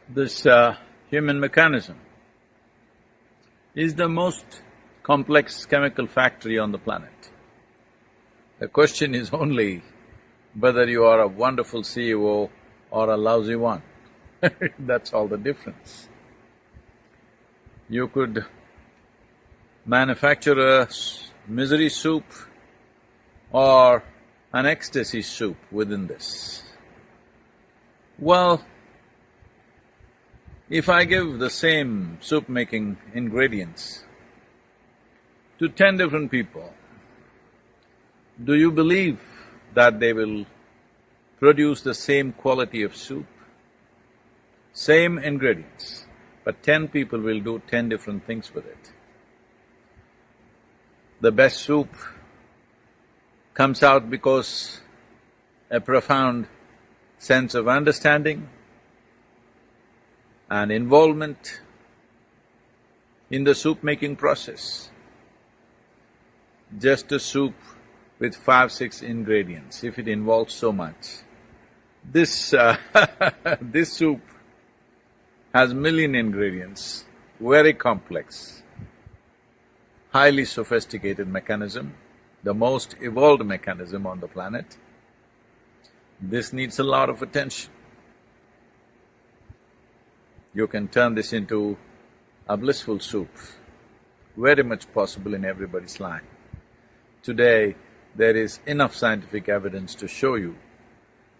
This human mechanism is the most complex chemical factory on the planet. The question is only whether you are a wonderful CEO or a lousy one. That's all the difference. You could manufacture a misery soup or an ecstasy soup within this. Well, if I give the same soup-making ingredients to 10 different people, do you believe that they will produce the same quality of soup? Same ingredients, but 10 people will do 10 different things with it. The best soup comes out because a profound sense of understanding and involvement in the soup-making process. Just a soup with 5, 6 ingredients, if it involves so much. This this soup has million ingredients, very complex, highly sophisticated mechanism, the most evolved mechanism on the planet. This needs a lot of attention. You can turn this into a blissful soup, very much possible in everybody's life. Today, there is enough scientific evidence to show you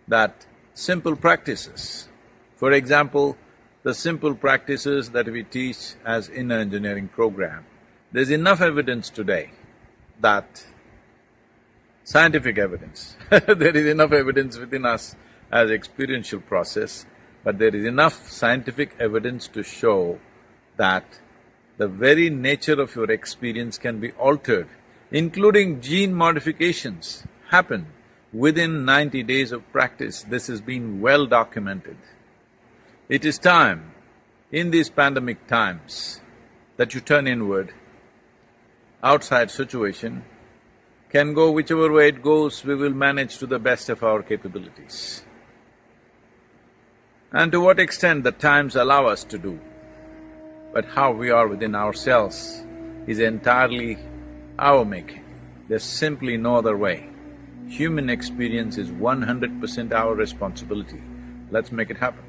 that simple practices, for example, the simple practices that we teach as inner engineering program, there's enough evidence today that… scientific evidence there is enough evidence within us as experiential process, but there is enough scientific evidence to show that the very nature of your experience can be altered, including gene modifications happen within 90 days of practice. This has been well documented. It is time, in these pandemic times, that you turn inward. Outside situation can go whichever way it goes, we will manage to the best of our capabilities. And to what extent the times allow us to do, but how we are within ourselves is entirely our making. There's simply no other way. Human experience is 100% our responsibility. Let's make it happen.